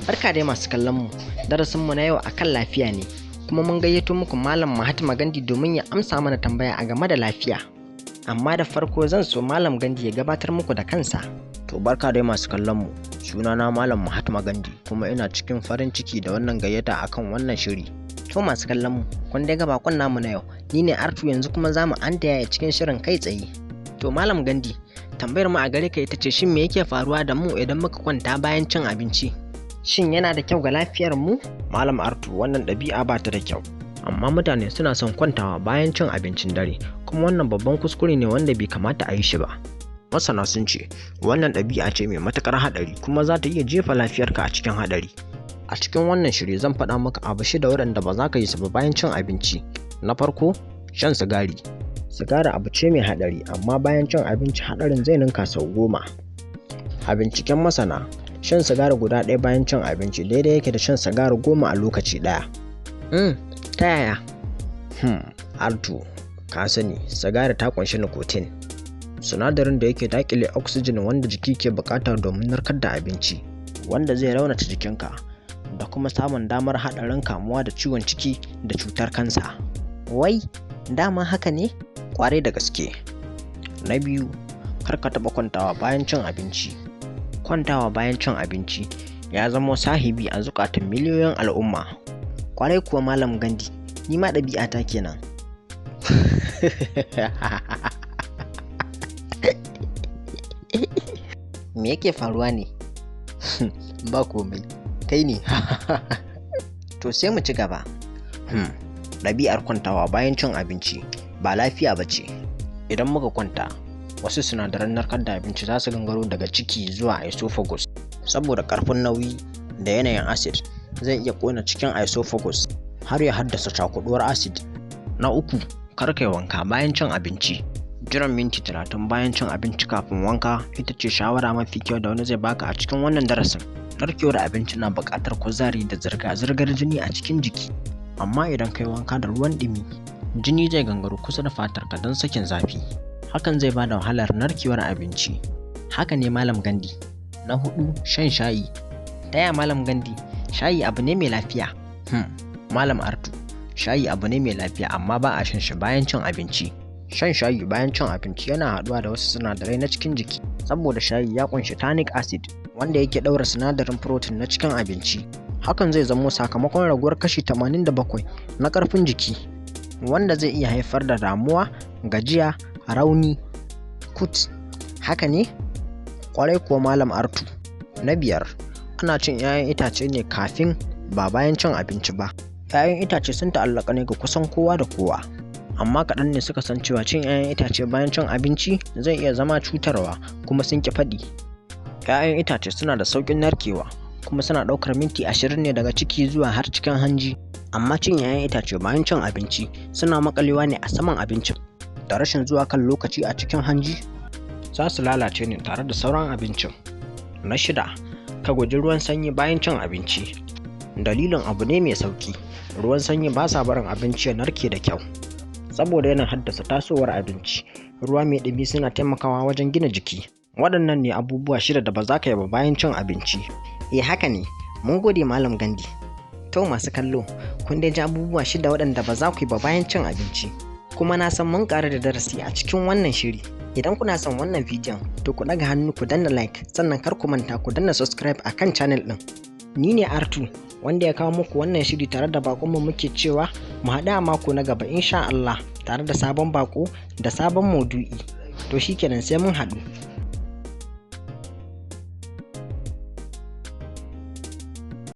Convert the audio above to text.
Barka dai masu kallon mu. Darasin mu na yau akan lafiya ne. Kuma mun gayyato muku Malam Mahatma Gandhi domin ya amsa mana tambaya a game da lafiya. Amma da farko zan so Malam Gandhi ya gabatar muku da kansa. To barka dai masu kallon mu. Sunana Malam Mahatma Gandhi kuma ina cikin farin ciki da wannan gayyata akan wannan shiri. To masu kallon mu, kun dai ga bakon namu na yau. Ni ne Artu yanzu kuma zamu antaya cikin shirin kai tsaye. To Malam Gandhi, tambayar mu a gare ka ita ce shin me yake faruwa da mu idan muka kwanta bayan cin abinci? Shin yana da kyau ga lafiyar mu? Malam Artu, wannan ɗabi'a ba ta da kyau. Amma mutane suna son kwantawa bayan cin abincin dare, kuma wannan babban kuskure ne wanda bai kamata a yi shi ba. Masana sun ce wannan ɗabi'a ce mai matuƙar haɗari kuma za ta iya jefa lafiyarka a cikin haɗari. A cikin wannan shiri zan faɗa maka abu shida waɗanda ba za ka yi su ba bayan cin abinci. Na farko, shan sigari. Sigari abu ce mai haɗari, amma bayan cin abinci haɗarin zai ninka sau 10. A binciken masana, shan sigari guda ɗaya bayan cin abinci daidai yake da shan sigari 10 a lokaci ɗaya. Ta yaya? Artu, ka sani sigari ta ƙunshi nicotine, sinadarin da yake daƙile oxygen wanda jiki ke buƙata domin narkar da abinci, wanda zai raunata jikinka da kuma samun damar haɗarin kamuwa da ciwon ciki da cutar kansa. Wai, dama haka ne? Ƙwarai da gaske. Na biyu, kar ka taɓa kwantawa bayan cin abinci. Kwantawa bayan cin abinci ya zama sahibi a zukatan miliyoyin al'umma. Ƙwarai kuwa Malam Gandhi, ni ma ɗabi'ata kenan. Me yake faruwa ne? Ba komai, kai ne. To sai mu ci gaba. Ɗabi'ar kwantawa bayan cin abinci ba lafiya ba ce. Idan muka kwanta, wasu sinadaran narkar da abinci za su gangaro daga ciki zuwa esophagus. Saboda ƙarfin nauyi da yanayin acid zai iya ƙona cikin esophagus har ya haddasa cakuɗuwar acid. Na uku, kar kai wanka bayan cin abinci. Jiran minti 30 bayan cin abinci kafin wanka ita ce shawara mafi kyau da wani zai baka a cikin wannan darasin. Narkewar abinci na buƙatar kuzari da zirga-zirgar jini a cikin jiki. Amma idan kai wanka da ruwan ɗumi, jini zai gangaro kusa da fatarka don sakin zafi. Hakan zai bada wahalar narkewar abinci. Haka ne Malam Gandhi. Na hudu, shan shayi. Ta yaya Malam Gandhi? Shayi abu ne mai lafiya. Malam Artu, shayi abu ne mai lafiya amma ba a shan shi bayan cin abinci. Shan shayi bayan cin abinci yana haɗuwa da wasu sinadarai na cikin jiki, saboda shayi ya ƙunshi tannic acid wanda yake ɗaura sinadarin protein na cikin abinci. Hakan zai zamo sakamakon raguwar kashi 87 na ƙarfin jiki, wanda zai iya haifar da damuwa, gajiya, rauni, kut. Haka ne? Ƙwarai kuwa Malam Artu. Na biyar, ana cin 'ya'yan itace ne kafin ba bayan cin abinci ba. 'Ya'yan itace sun ta'allaka ne ga kusan kowa da kowa, amma kaɗan ne suka san cewa cin 'ya'yan itace bayan cin abinci zai iya zama cutarwa kuma sun ƙi faɗi. 'Ya'yan itace suna da sauƙin narkewa kuma suna ɗaukar minti 20 ne daga ciki zuwa har cikin hanji. Amma cin 'ya'yan itace bayan cin abinci suna makalewa ne a saman abincin, da rashin zuwa kan lokaci a cikin hanji za su lalace ne tare da sauran abincin. Na shida, ka guji ruwan sanyi bayan cin abinci. Dalilin abu ne mai sauki. Ruwan sanyi ba sa barin abinci ya narke da kyau, saboda yana haddasa tasowar abinci. Ruwa mai ɗumi suna taimakawa wajen gina jiki. Waɗannan ne abubuwa 6 da ba za ka yi ba bayan cin abinci. Haka ne. Mun gode Malam Gandhi. To masu kallo, kun dai ji abubuwa 6 waɗanda ba za ku yi ba bayan cin abinci. Kuma na san mun ƙara da darasi a cikin wannan shiri. Idan kuna son wannan bidiyon, to ku ɗaga hannu ku danna like, sannan kar ku manta ku danna subscribe a kan channel ɗin. Ni ne Artu, wanda ya kawo muku wannan shiri tare da baƙonmu muke cewa mu haɗu a mako na gaba insha Allah tare da sabon baƙo da sabon maudu'i. To shikenan sai mun haɗu.